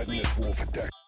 hide on this wall for decades.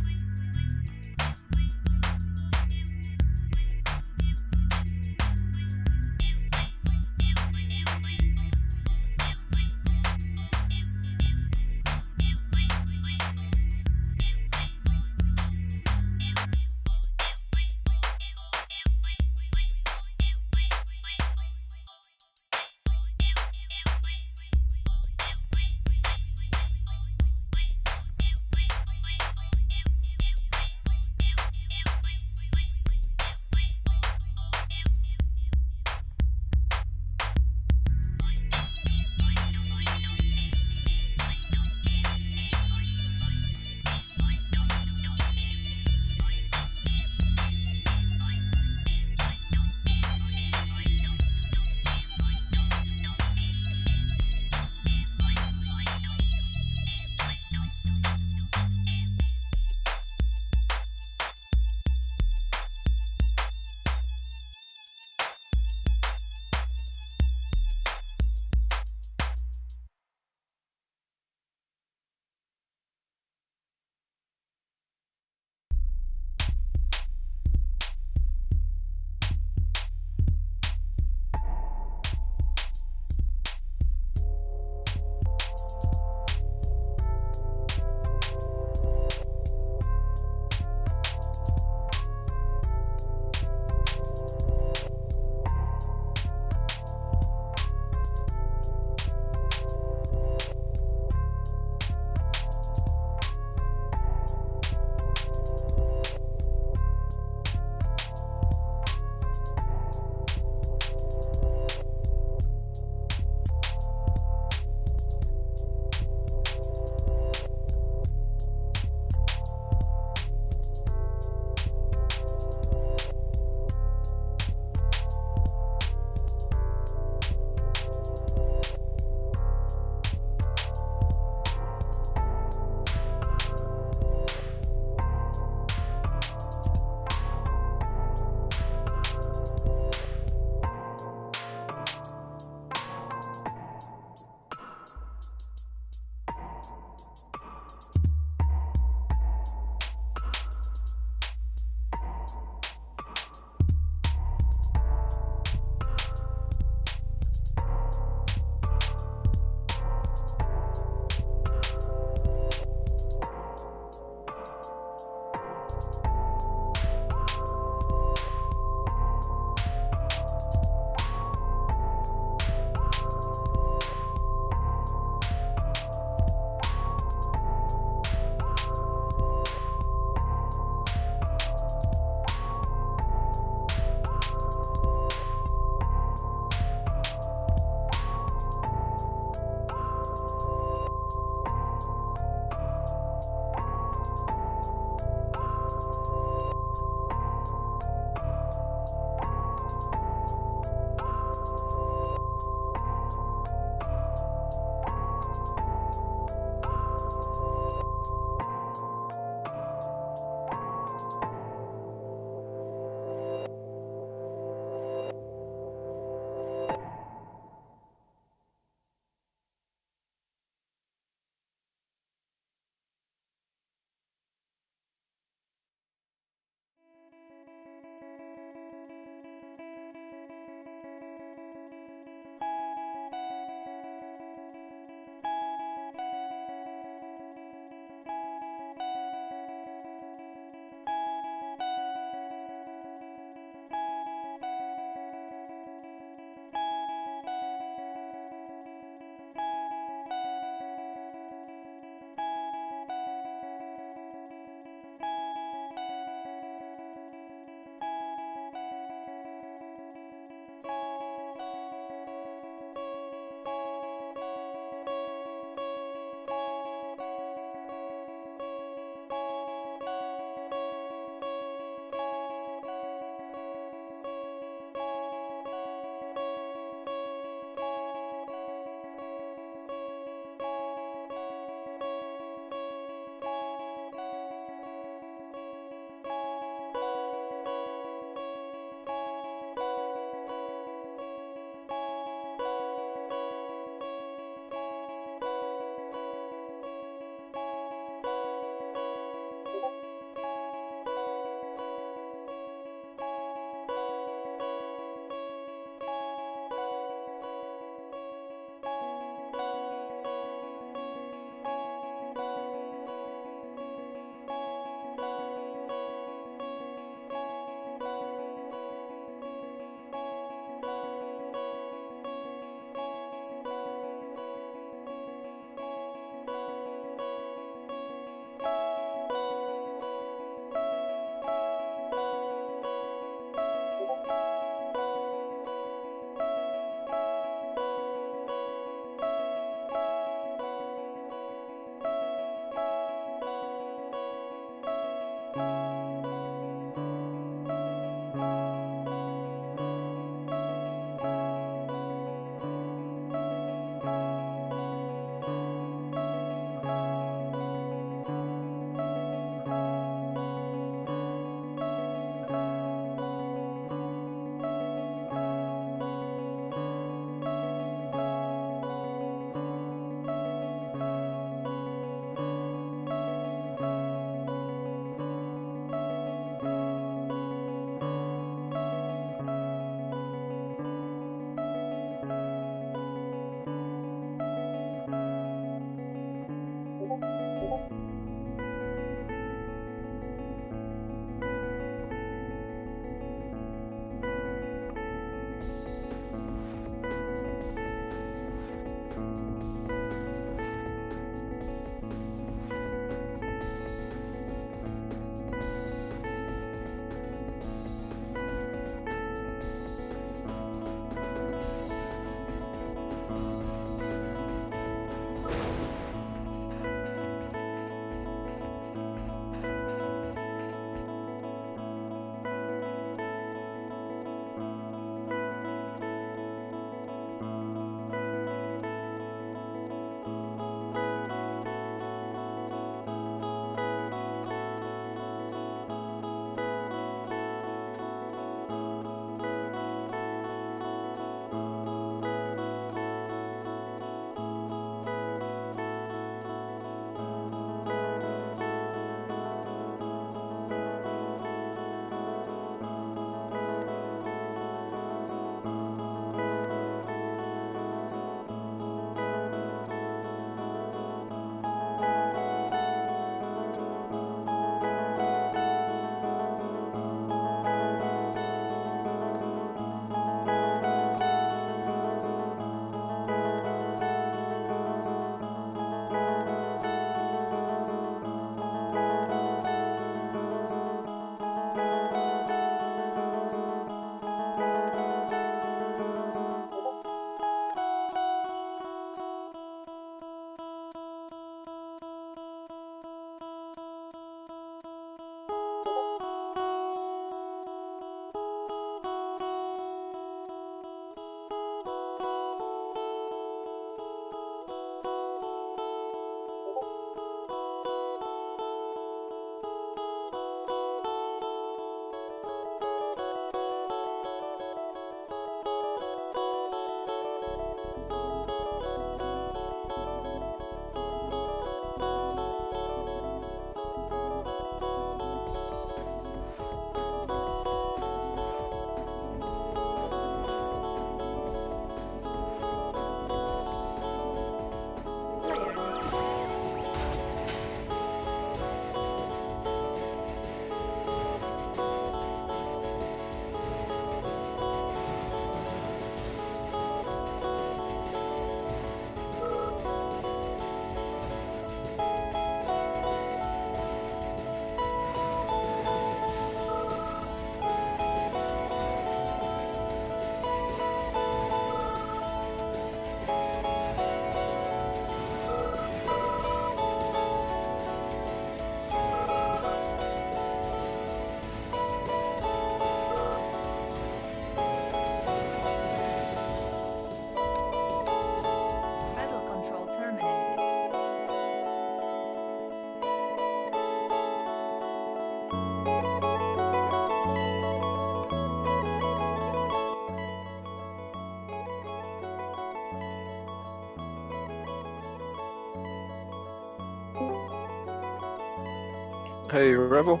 Hey, Revel.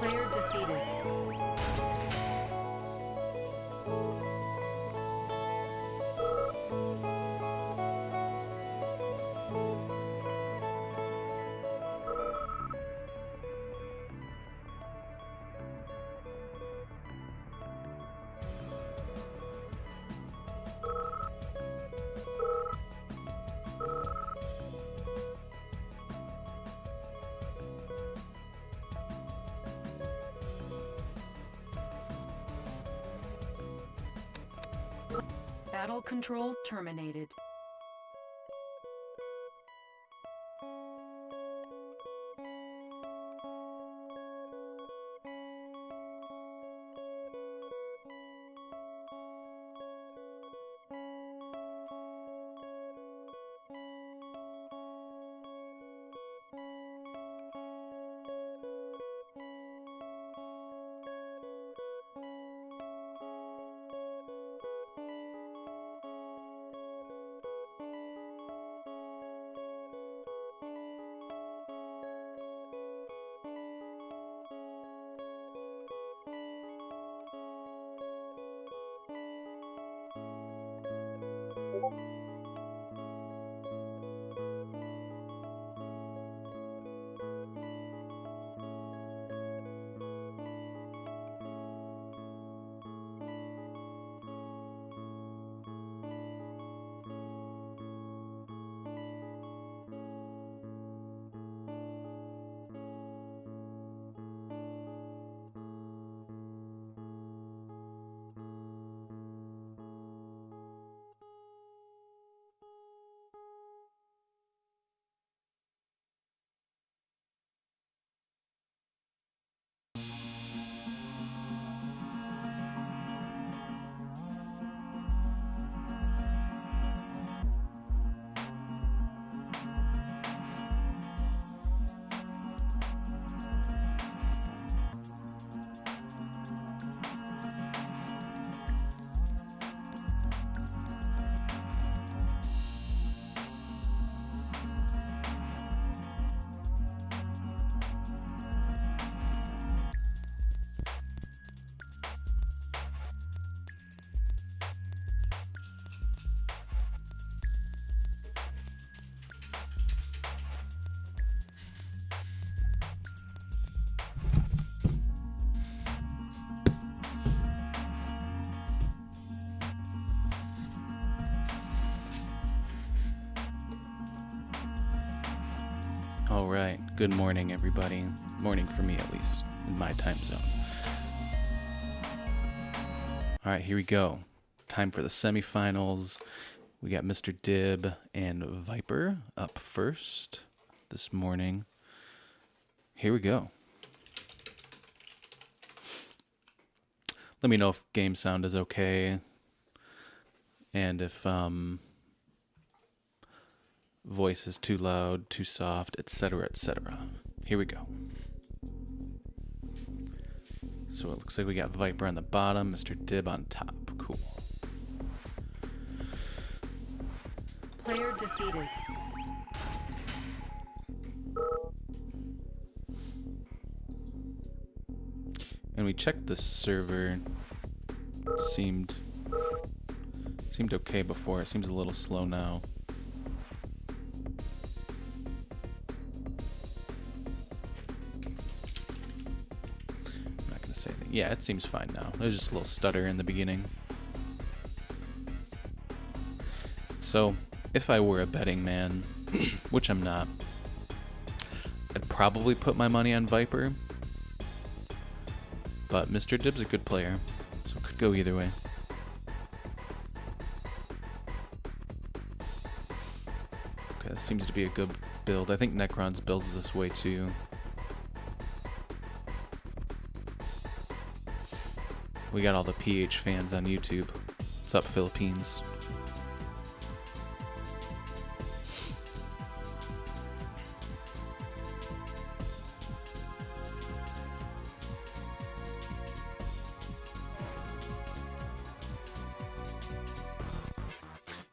Player defeated. Battle control terminated. All right, good morning, everybody. Morning for me, at least, in my time zone. All right, here we go. Time for the semifinals. We got Mr. Dib and Viper up first this morning. Here we go. Let me know if game sound is okay, and if voice is too loud, too soft, etc., etc. Here we go. So it looks like we got Viper on the bottom, Mr. Dib on top. Cool. Player defeated. And we checked the server. Seemed okay before. It seems a little slow now. Yeah, it seems fine now. There's just a little stutter in the beginning. So, if I were a betting man, which I'm not, I'd probably put my money on Viper, but Mr. Dib's a good player, so it could go either way. Okay, this seems to be a good build. I think Necron's builds this way too. We got all the PH fans on YouTube. What's up, Philippines?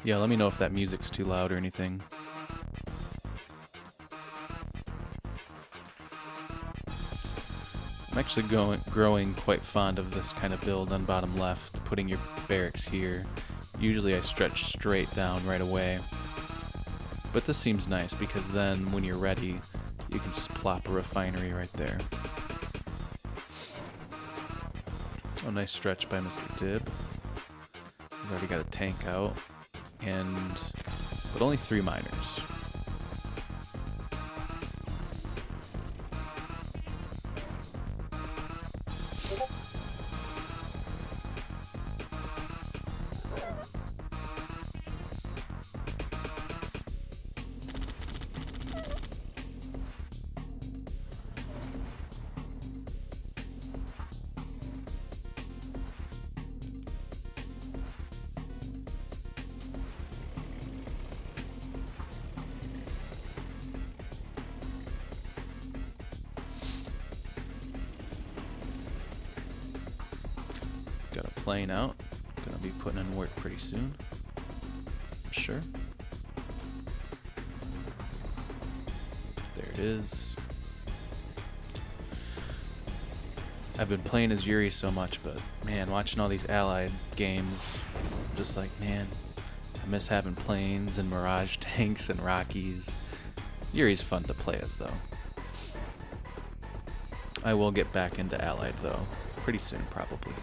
Yeah, let me know if that music's too loud or anything. I'm actually growing quite fond of this kind of build on bottom left, putting your barracks here. Usually I stretch straight down right away, but this seems nice because then when you're ready, you can just plop a refinery right there. Oh, nice stretch by Mr. Dib. He's already got a tank out, but only 3 miners. Got a plane out. Gonna be putting in work pretty soon. I'm sure. There it is. I've been playing as Yuri so much, but man, watching all these allied games, I'm just like, man, I miss having planes and Mirage tanks and Rockies. Yuri's fun to play as, though. I will get back into allied, though, pretty soon, probably.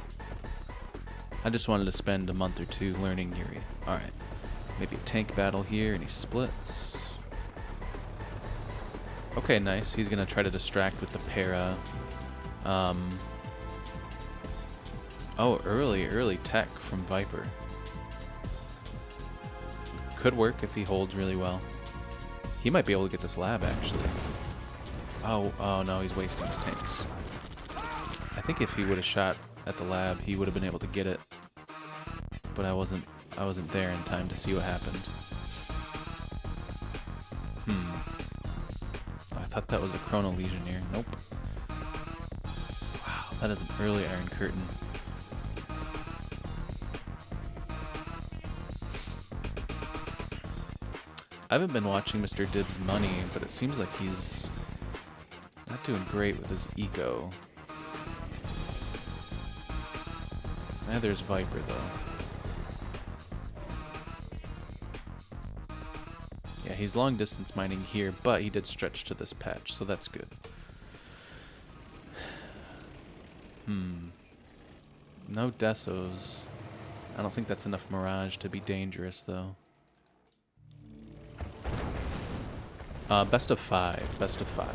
I just wanted to spend a month or 2 learning Yuri. Alright, maybe a tank battle here, and he splits. Okay, nice. He's going to try to distract with the para. Oh, early tech from Viper. Could work if he holds really well. He might be able to get this lab, actually. Oh no, he's wasting his tanks. I think if he would have shot at the lab, he would have been able to get it. But I wasn't there in time to see what happened. I thought that was a Chrono Legionnaire. Nope. Wow, that is an early Iron Curtain. I haven't been watching Mr. Dib's money, but it seems like he's not doing great with his eco. Now there's Viper, though. Yeah, he's long distance mining here, but he did stretch to this patch, so that's good. No Desos. I don't think that's enough Mirage to be dangerous, though. Best of 5. Best of 5.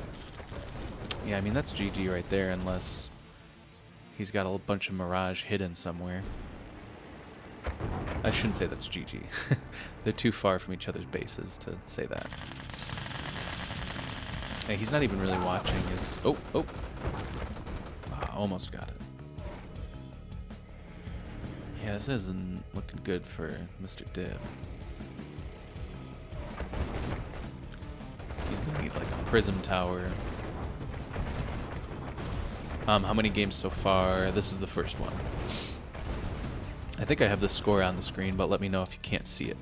Yeah, I mean, that's GG right there, unless he's got a bunch of Mirage hidden somewhere. I shouldn't say that's GG. They're too far from each other's bases to say that. Hey, he's not even really watching his... Oh! Almost got it. Yeah, this isn't looking good for Mr. Dib. He's gonna need like a prism tower. How many games so far? This is the first one. I think I have the score on the screen, but let me know if you can't see it.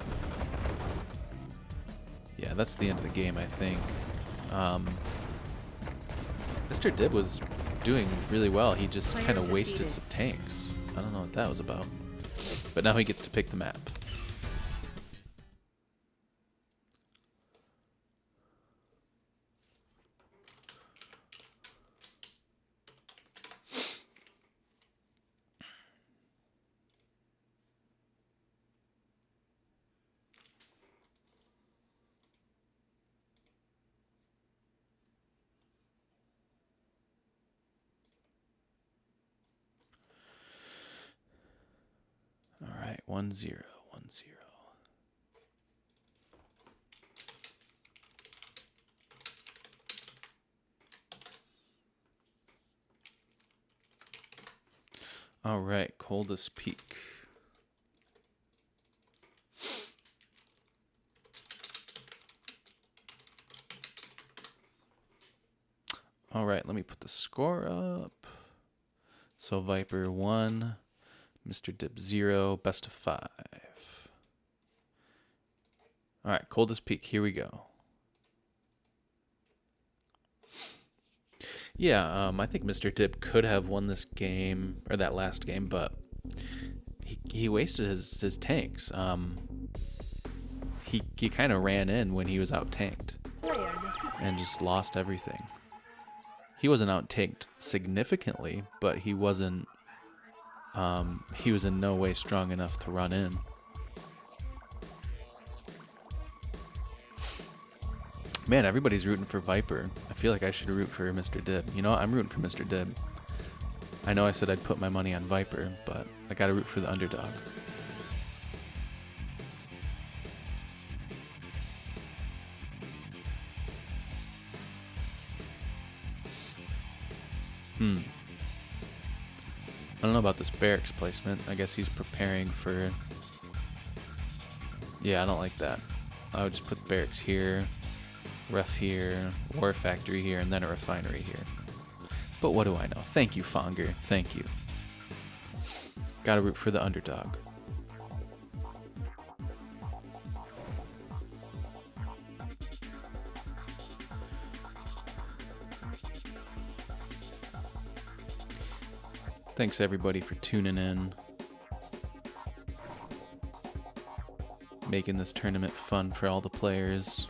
Yeah, that's the end of the game, I think. Mr. Dib was doing really well. He just kind of wasted some tanks. I don't know what that was about. But now he gets to pick the map. 1-0, 1-0. All right, coldest peak. All right, let me put the score up. So Viper 1, Mr. Dip 0, best of 5. All right, coldest peak, here we go. Yeah, I think Mr. Dip could have won this game, or that last game, but he wasted his tanks. He kind of ran in when he was out tanked and just lost everything. He wasn't out tanked significantly, but he wasn't. He was in no way strong enough to run in. Man, everybody's rooting for Viper. I feel like I should root for Mr. Dib. You know what? I'm rooting for Mr. Dib. I know I said I'd put my money on Viper, but I gotta root for the underdog. I don't know about this barracks placement. I guess he's preparing for... Yeah, I don't like that. I would just put barracks here, ref here, war factory here, and then a refinery here. But what do I know? Thank you, Fonger. Thank you. Gotta root for the underdog. Thanks everybody for tuning in. Making this tournament fun for all the players.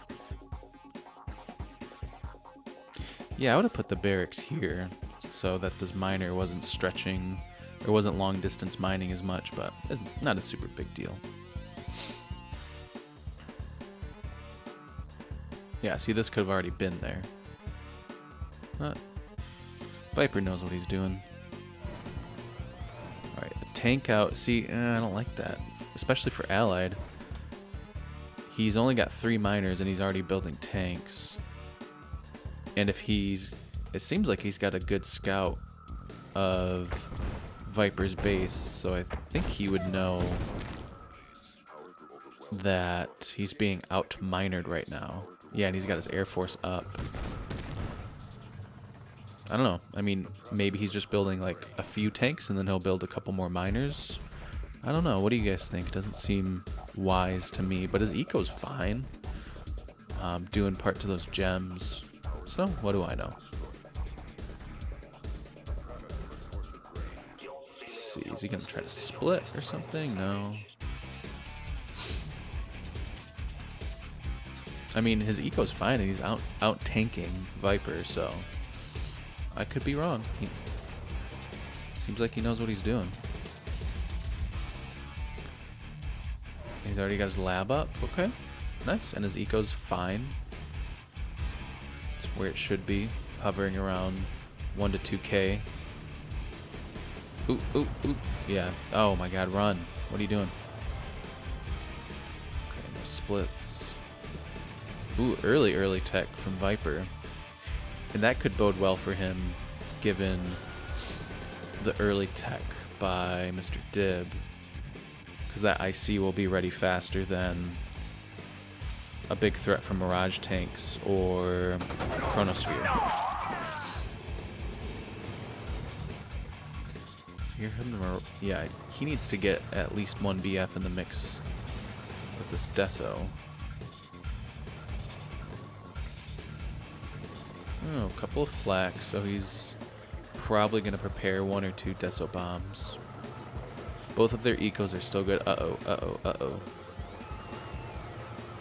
Yeah, I would have put the barracks here so that this miner wasn't stretching, or wasn't long distance mining as much, but it's not a super big deal. Yeah, see, this could have already been there. But Viper knows what he's doing. Alright, a tank out. See, I don't like that. Especially for Allied. He's only got 3 miners and he's already building tanks. And if he's... It seems like he's got a good scout of Viper's base, so I think he would know that he's being out-minered right now. Yeah, and he's got his Air Force up. I don't know. I mean, maybe he's just building like a few tanks and then he'll build a couple more miners. I don't know. What do you guys think? It doesn't seem wise to me, but his eco's fine. Doing part to those gems. So, what do I know? Let's see. Is he going to try to split or something? No. I mean, his eco's fine and he's out tanking Viper, so I could be wrong. He seems like he knows what he's doing. He's already got his lab up. Okay, nice. And his eco's fine. It's where it should be, hovering around 1 to 2k. Ooh, ooh, ooh. Yeah. Oh my god, run. What are you doing? Okay, no splits. Ooh, early tech from Viper. And that could bode well for him, given the early tech by Mr. Dib. Because that IC will be ready faster than a big threat from Mirage tanks or Chronosphere. Hear him? Yeah, he needs to get at least 1 BF in the mix with this Deso. Oh, a couple of flaks, so he's probably going to prepare 1 or 2 Deso bombs. Both of their ecos are still good. Uh-oh, uh-oh, uh-oh.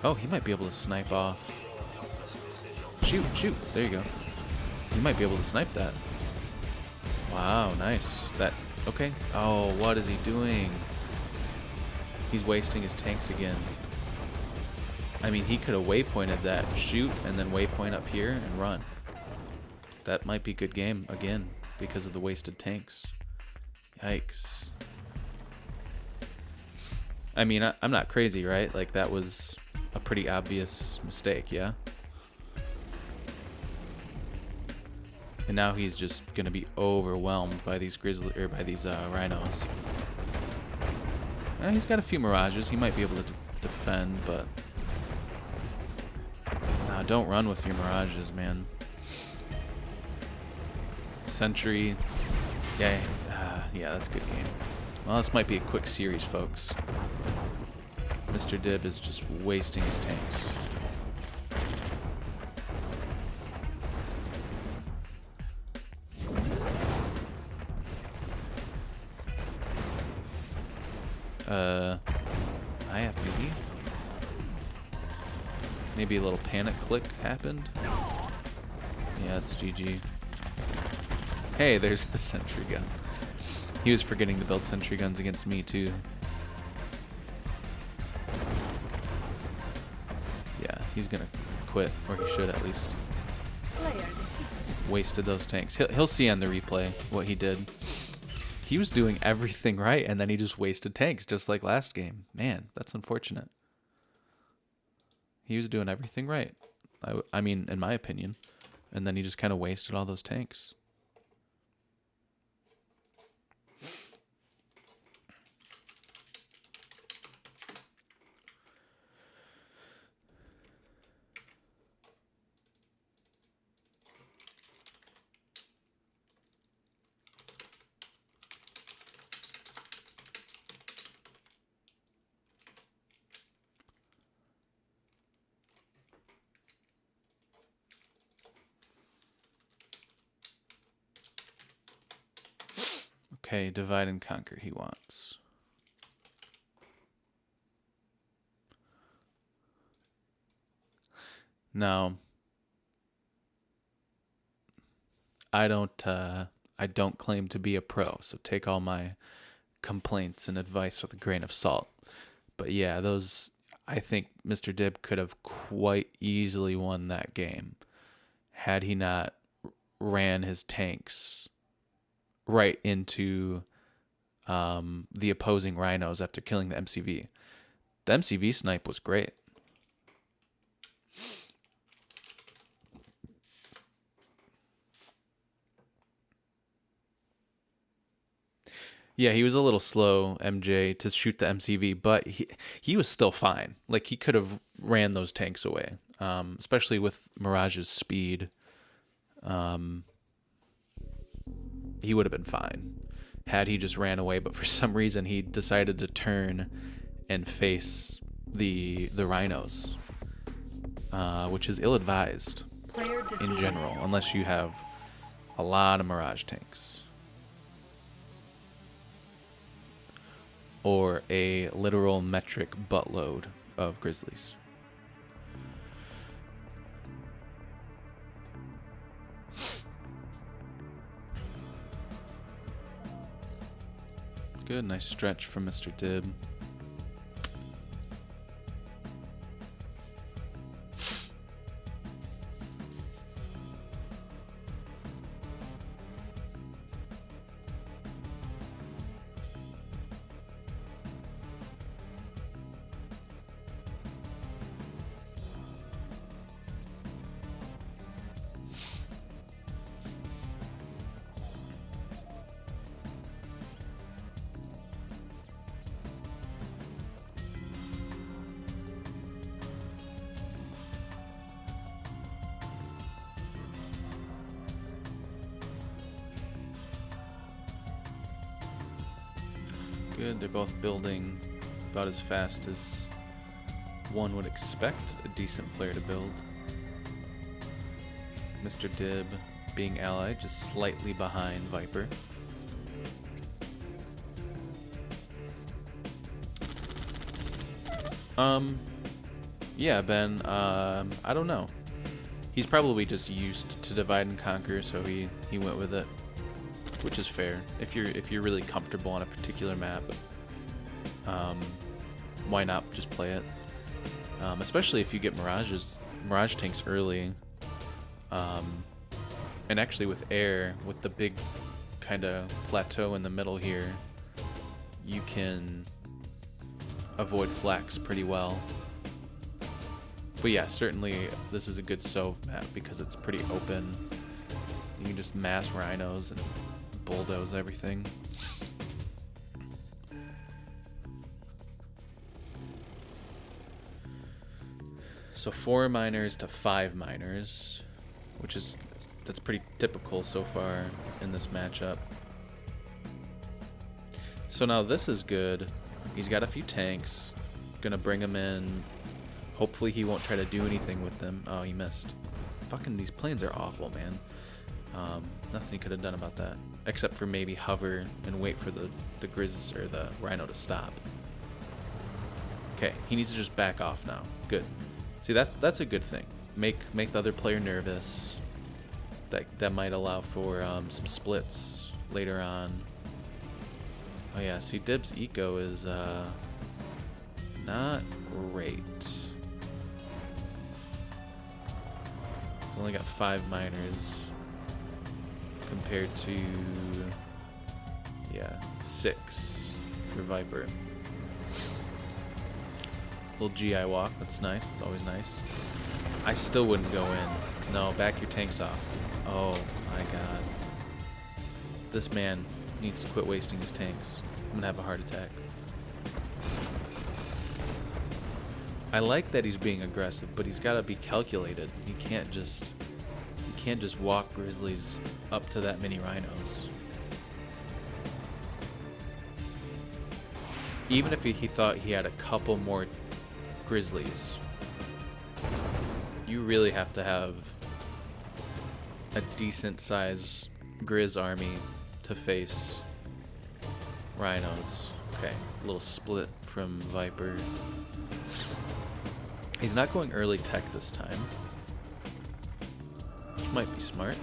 Oh, he might be able to snipe off. Shoot, shoot. There you go. He might be able to snipe that. Wow, nice. That, okay. Oh, what is he doing? He's wasting his tanks again. I mean, he could have waypointed that, shoot, and then waypoint up here and run. That might be a good game, again, because of the wasted tanks. Yikes. I mean, I'm not crazy, right? Like, that was a pretty obvious mistake, yeah? And now he's just gonna be overwhelmed by these rhinos. He's got a few mirages. He might be able to defend, but nah, don't run with your mirages, man. Sentry, yeah, yeah, that's a good game. Well, this might be a quick series, folks. Mr. Dib is just wasting his tanks. I have maybe. Maybe a little panic click happened. Yeah, it's GG. Hey, there's the sentry gun. He was forgetting to build sentry guns against me too. Yeah, he's gonna quit, or he should at least. Wasted those tanks. He'll see on the replay what he did. He was doing everything right, and then he just wasted tanks, just like last game. Man, that's unfortunate. He was doing everything right. I mean, in my opinion. And then he just kind of wasted all those tanks. Okay, divide and conquer he wants. Now, I don't claim to be a pro, so take all my complaints and advice with a grain of salt. But yeah, I think Mr. Dib could have quite easily won that game had he not ran his tanks right into the opposing rhinos after killing the MCV. The MCV snipe was great. Yeah, he was a little slow, MJ, to shoot the MCV, but he was still fine. Like, he could have ran those tanks away, especially with Mirage's speed. He would have been fine had he just ran away, but for some reason he decided to turn and face the rhinos, which is ill-advised in general, unless you have a lot of Mirage tanks. Or a literal metric buttload of Grizzlies. Good, nice stretch from Mr. Dib. Good, they're both building about as fast as one would expect a decent player to build. Mr. Dib being allied, just slightly behind Viper. Yeah, Ben, I don't know. He's probably just used to divide and conquer, so he went with it. Which is fair. If you're really comfortable on a particular map, why not just play it? Especially if you get Mirage tanks early, and actually with air, with the big kind of plateau in the middle here, you can avoid flax pretty well. But yeah, certainly this is a good Sov map because it's pretty open. You can just mass rhinos and bulldoze everything. So 4 miners to 5 miners, that's pretty typical so far in this matchup. So now this is good. He's got a few tanks. Gonna bring him in. Hopefully he won't try to do anything with them. Oh, he missed. Fucking these planes are awful, man. Nothing he could have done about that, except for maybe hover and wait for the Grizz or the Rhino to stop. Okay, he needs to just back off now. Good. See, that's a good thing. Make the other player nervous. That might allow for some splits later on. Oh yeah, see, Dib's eco is not great. He's only got 5 miners compared to 6 for Viper. Little GI walk, that's nice. It's always nice. I still wouldn't go in. No, back your tanks off. Oh my god. This man needs to quit wasting his tanks. I'm gonna have a heart attack. I like that he's being aggressive, but he's gotta be calculated. He can't just walk Grizzlies up to that many rhinos. Even if he thought he had a couple more Grizzlies, you really have to have a decent size Grizz army to face rhinos. Okay, a little split from Viper. He's not going early tech this time, which might be smart.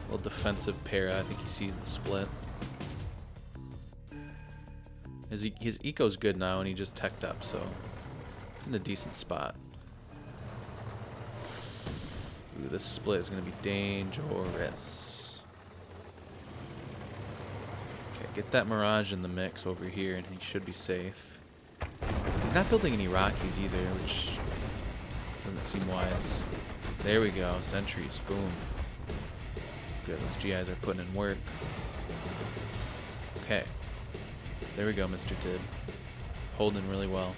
A little defensive para. I think he sees the split. His eco's good now, and he just teched up, so he's in a decent spot. Ooh, this split is going to be dangerous. Okay, get that Mirage in the mix over here, and he should be safe. He's not building any Rockies either, which doesn't seem wise. There we go, sentries, boom. Good, those GIs are putting in work. Okay. There we go, Mr. Dib. Holding really well.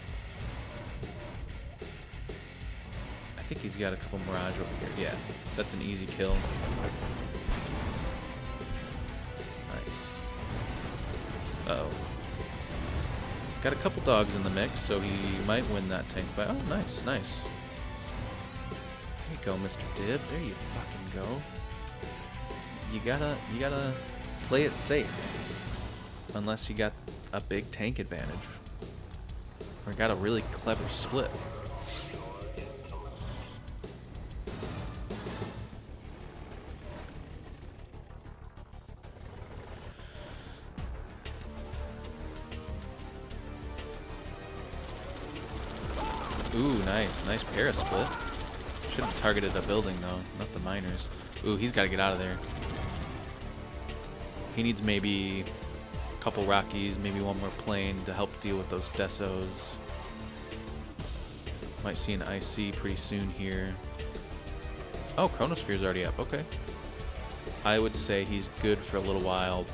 I think he's got a couple Mirage over here. Yeah, that's an easy kill. Nice. Uh-oh. Got a couple dogs in the mix, so he might win that tank fight. Oh, nice, nice. There you go, Mr. Dib. There you fucking go. You gotta play it safe. Unless you got a big tank advantage. Or got a really clever split. Ooh, nice. Nice para split. Should have targeted a building, though, not the miners. Ooh, he's got to get out of there. He needs maybe a couple Rockies, maybe one more plane to help deal with those Desos. Might see an IC pretty soon here. Oh, Chronosphere's already up. Okay. I would say he's good for a little while,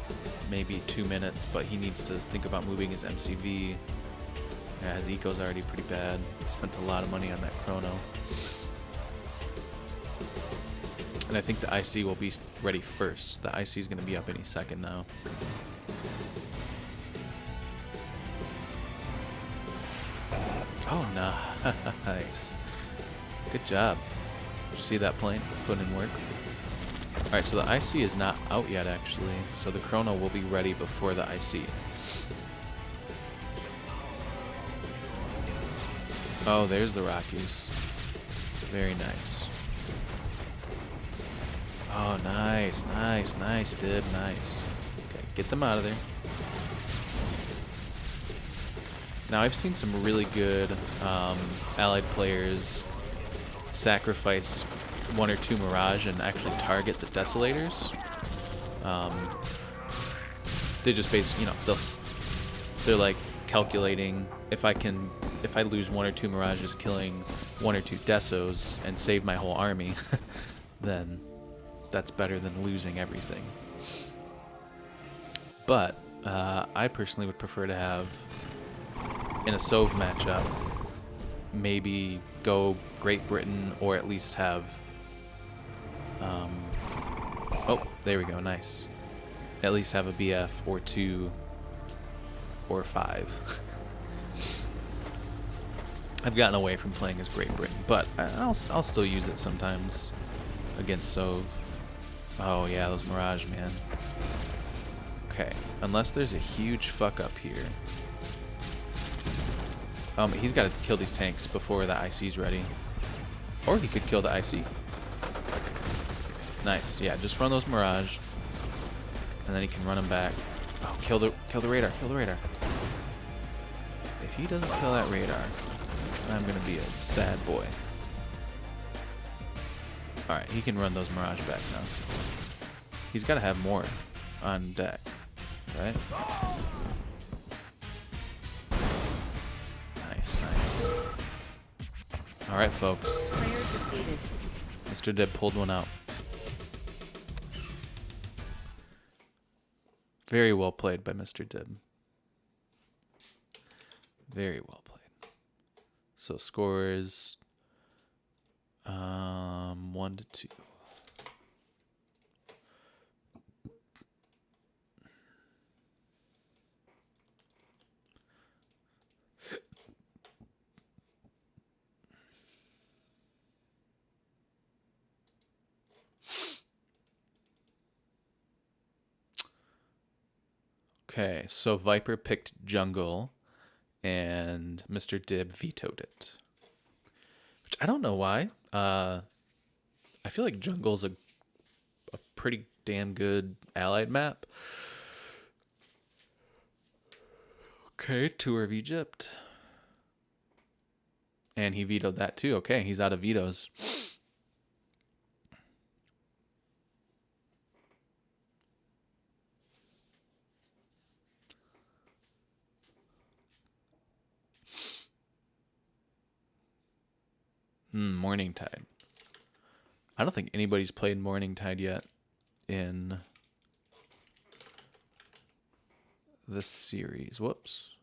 maybe 2 minutes, but he needs to think about moving his MCV. Yeah, his eco's already pretty bad. Spent a lot of money on that chrono. And I think the IC will be ready first. The IC is going to be up any second now. Oh, nice. Good job. Did you see that plane? Putting in work. Alright, so the IC is not out yet, actually. So the chrono will be ready before the IC. Oh, there's the Rockies. Very nice. Oh, nice, nice, nice, Dib, nice. Okay, get them out of there. Now, I've seen some really good allied players sacrifice 1 or 2 Mirage and actually target the Desolators. They just basically, you know, they're like calculating if I lose 1 or 2 Mirages killing 1 or 2 Desos and save my whole army, then that's better than losing everything. But I personally would prefer to have, in a Sov matchup, maybe go Great Britain, or at least have oh, there we go, nice. At least have a BF or 2 or 5. I've gotten away from playing as Great Britain, but I'll still use it sometimes against Sov. Oh yeah, those Mirage, man. Okay, unless there's a huge fuck up here. He's got to kill these tanks before the IC's ready. Or he could kill the IC. Nice, yeah, just run those Mirage. And then he can run them back. Oh, kill the radar, kill the radar. If he doesn't kill that radar, I'm gonna be a sad boy. Alright, he can run those Mirage back now. He's gotta have more on deck, right? Nice, nice. Alright, folks. Player defeated. Mr. Dib pulled one out. Very well played by Mr. Dib. Very well played. So score is 1-2. Okay, so Viper picked jungle, and Mr. Dib vetoed it. Which I don't know why. I feel like jungle's a pretty damn good allied map. Okay, Tour of Egypt. And he vetoed that too. Okay, he's out of vetoes. Morning Tide. I don't think anybody's played Morning Tide yet in this series. Whoops.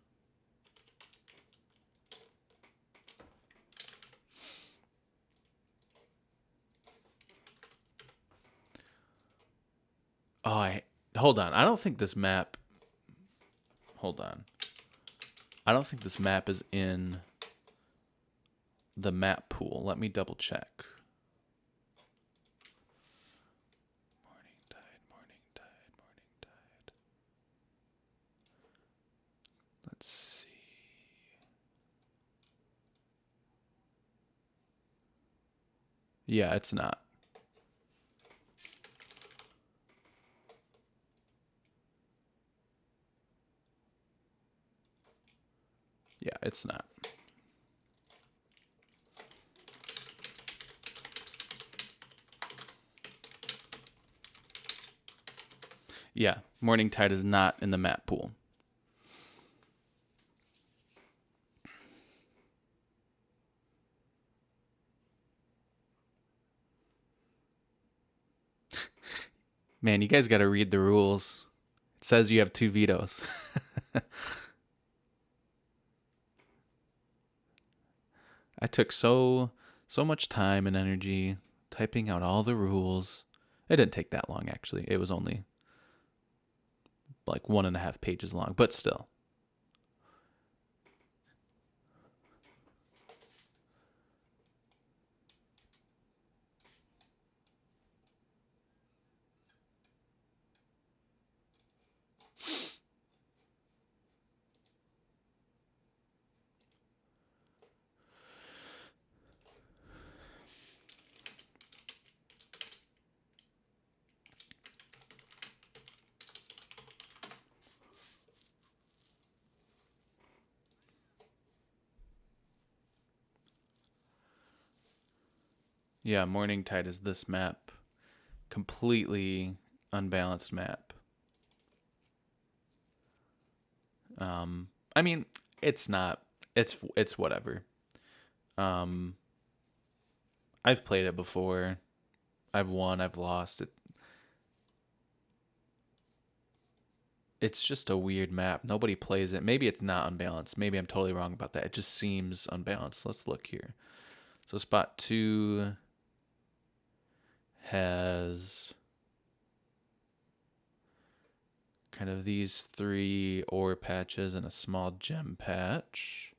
Oh, hold on. I don't think this map. Hold on. I don't think this map is in the map pool. Let me double check. Morning Tide, Morning Tide, Morning Tide. Let's see. Yeah, it's not. Yeah, it's not. Yeah, Morning Tide is not in the map pool. Man, you guys got to read the rules. It says you have 2 vetoes. I took so much time and energy typing out all the rules. It didn't take that long, actually. It was only like 1.5 pages long, but still. Yeah, Morning Tide is this map. Completely unbalanced map. I mean, it's not. It's whatever. Um, I've played it before. I've won. I've lost. It's just a weird map. Nobody plays it. Maybe it's not unbalanced. Maybe I'm totally wrong about that. It just seems unbalanced. Let's look here. So spot 2 has kind of these 3 ore patches and a small gem patch.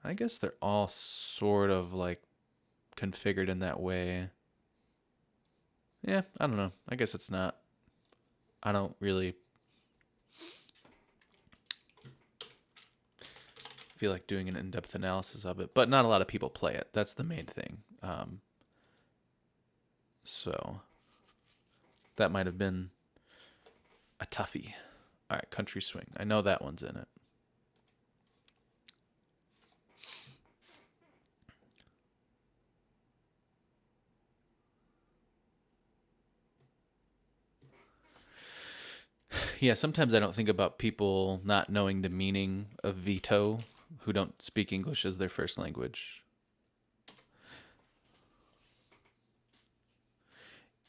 I guess they're all sort of like configured in that way. Yeah, I don't know. I guess it's not. I don't really feel like doing an in-depth analysis of it, but not a lot of people play it. That's the main thing. So that might have been a toughie. All right, Country Swing. I know that one's in it. Yeah, sometimes I don't think about people not knowing the meaning of veto who don't speak English as their first language.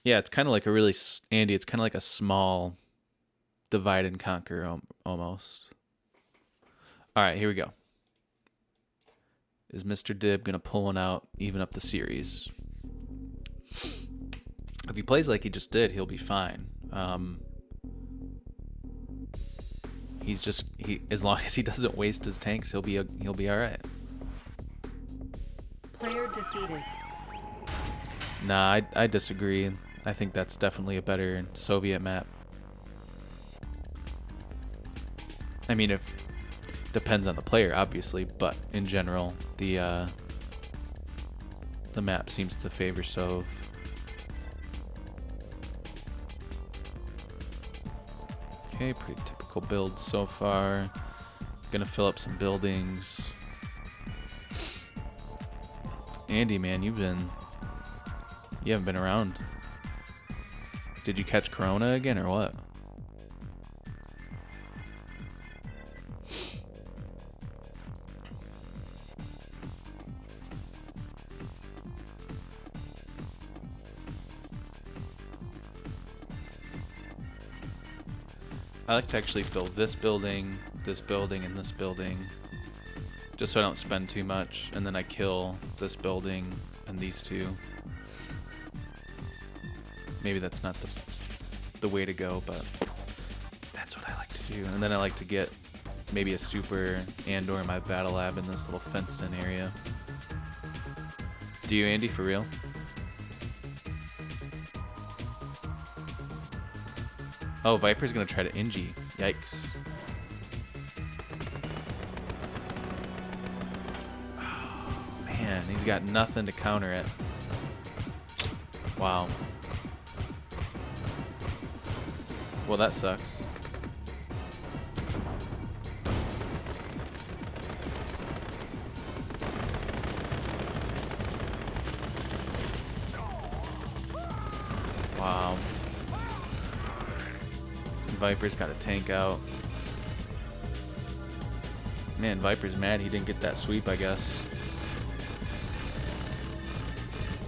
Yeah, it's kind of like a really, Andy, it's kind of like a small divide and conquer almost. All right, here we go. Is Mr. Dib going to pull one out, even up the series? If he plays like he just did, he'll be fine. As long as he doesn't waste his tanks, he'll be all right. Player defeated. Nah, I disagree. I think that's definitely a better Soviet map. I mean, if depends on the player, obviously, but in general, the map seems to favor Sov. Okay, pretty typical build so far. Gonna fill up some buildings. Andy, man, you haven't been around. Did you catch Corona again or what? I like to actually fill this building, and this building, just so I don't spend too much, and then I kill this building and these two. Maybe that's not the way to go, but that's what I like to do. And then I like to get maybe a super and/or my battle lab in this little fenced-in area. Do you, Andy, for real? Oh, Viper's gonna try to Ingi. Yikes. Oh, man, he's got nothing to counter it. Wow. Well, that sucks. Wow. Viper's got a tank out. Man, Viper's mad he didn't get that sweep, I guess.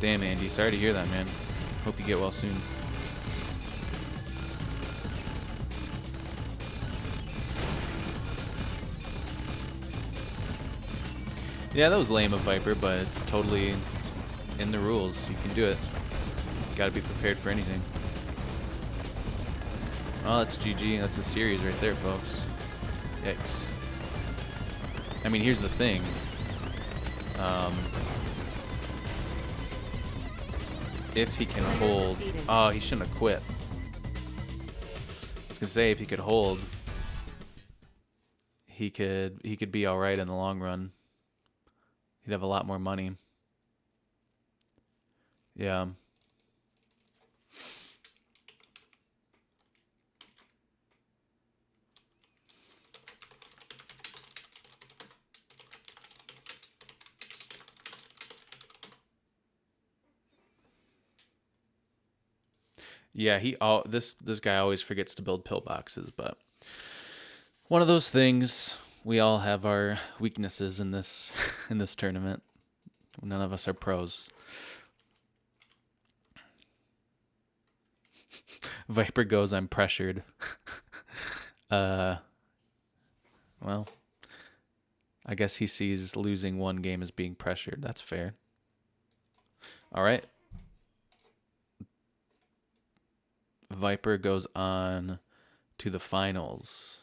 Damn, Andy. Sorry to hear that, man. Hope you get well soon. Yeah, that was lame of Viper, but it's totally in the rules. You can do it. Gotta be prepared for anything. Well, that's GG. That's a series right there, folks. Yikes. I mean, here's the thing. If he can hold... Oh, he shouldn't have quit. I was gonna say, if he could hold, he could be all right in the long run. He'd have a lot more money. Yeah. Yeah, this guy always forgets to build pillboxes, but One of those things. We all have our weaknesses in this in this tournament. None of us are pros. Viper goes, I'm pressured. Well, I guess he sees losing one game as being pressured. That's fair. All right. Viper goes on to the finals.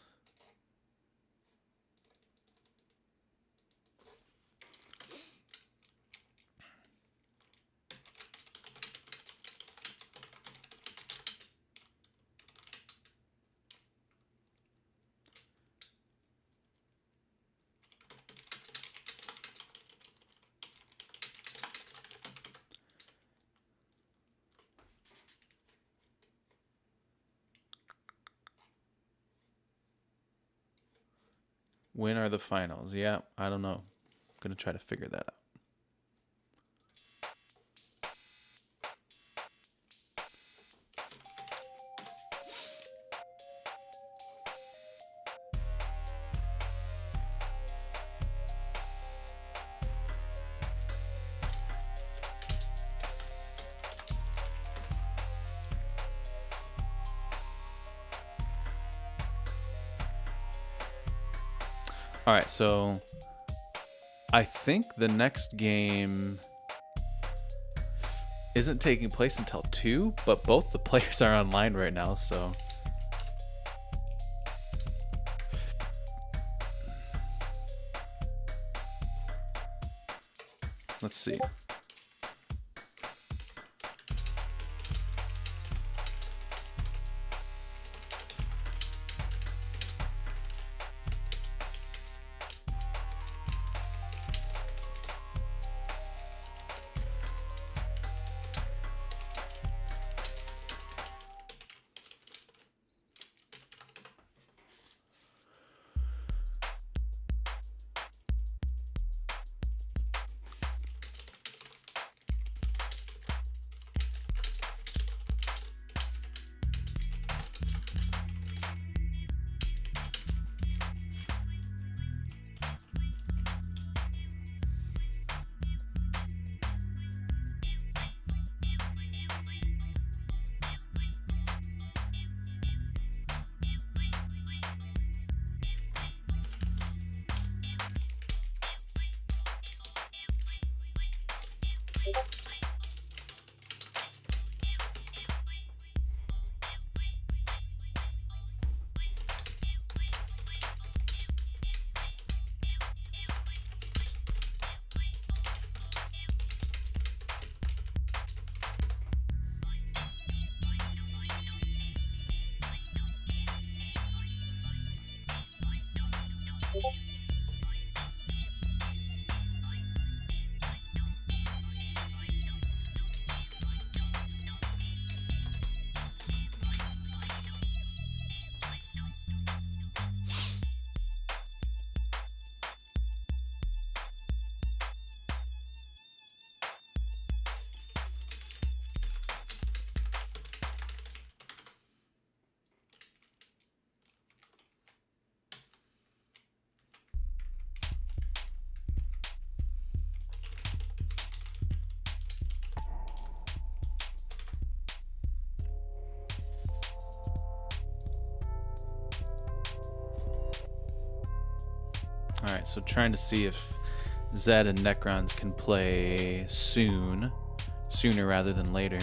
When are the finals? Yeah, I don't know. I'm going to try to figure that out. All right, so I think the next game isn't taking place until 2, but both the players are online right now, so let's see. All right, so trying to see if Zed and Necrons can play sooner rather than later.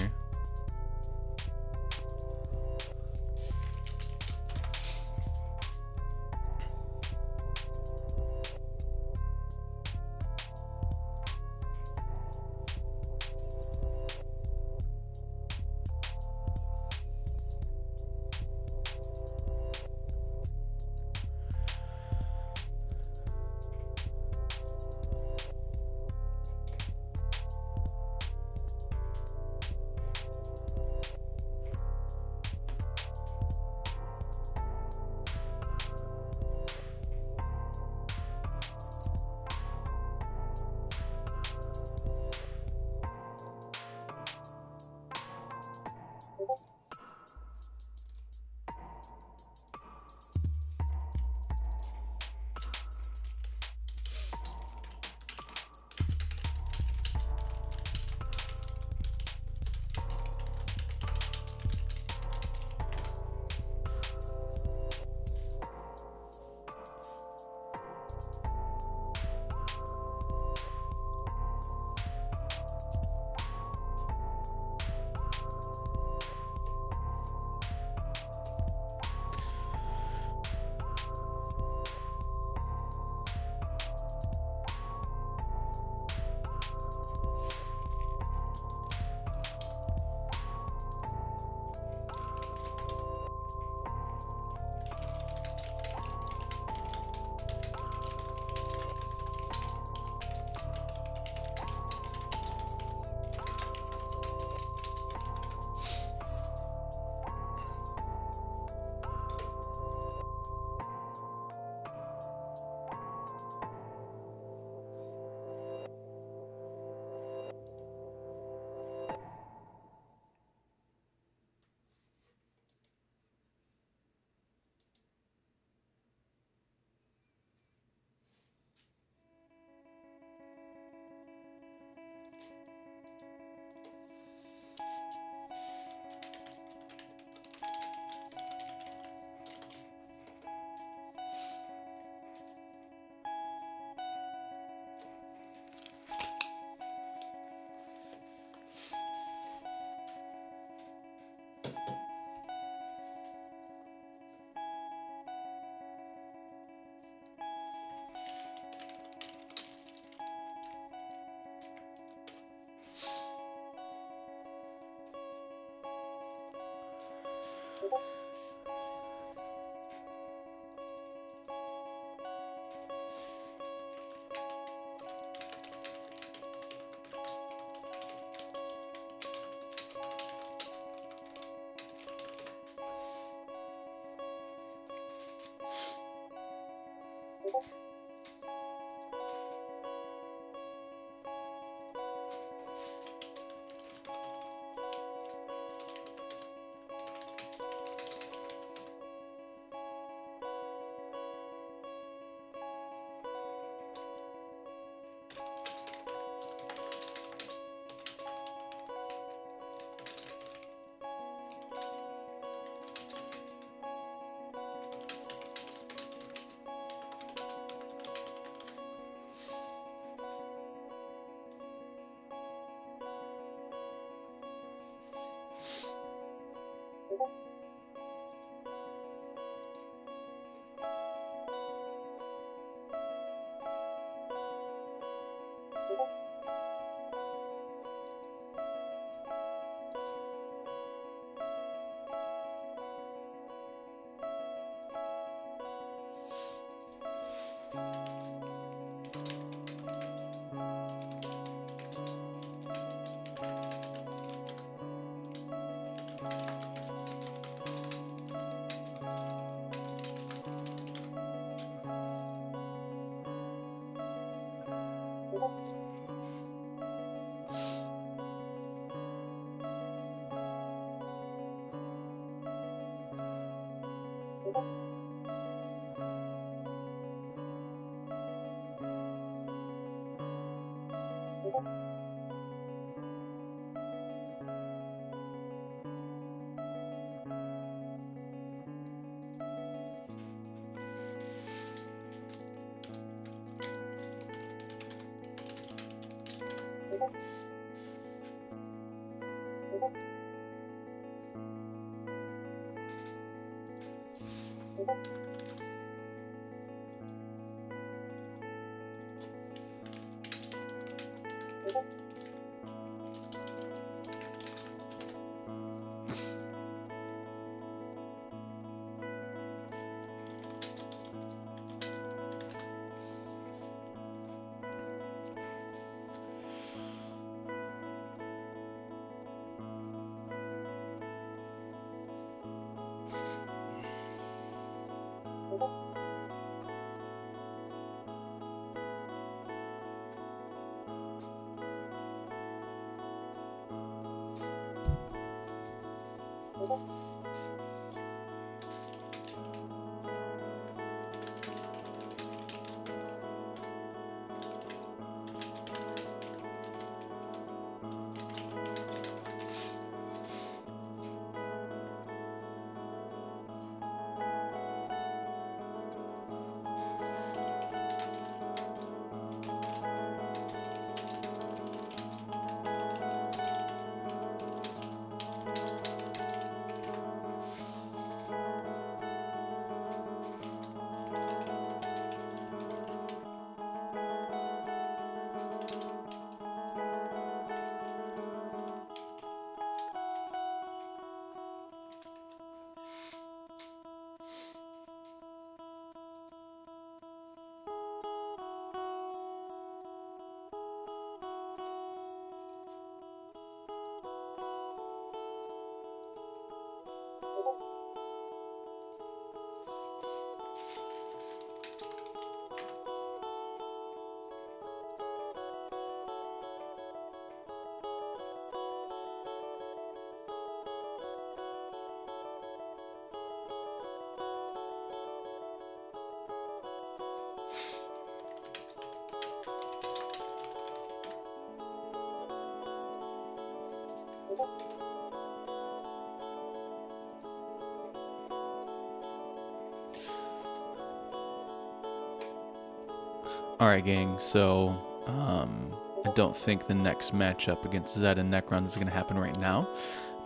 All right, gang. So I don't think the next matchup against Zed and Necron is going to happen right now,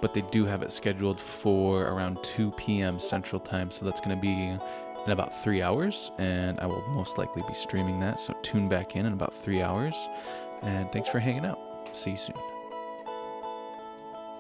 but they do have it scheduled for around 2 p.m. Central Time. So that's going to be in about 3 hours, and I will most likely be streaming that. So tune back in about 3 hours. And thanks for hanging out. See you soon.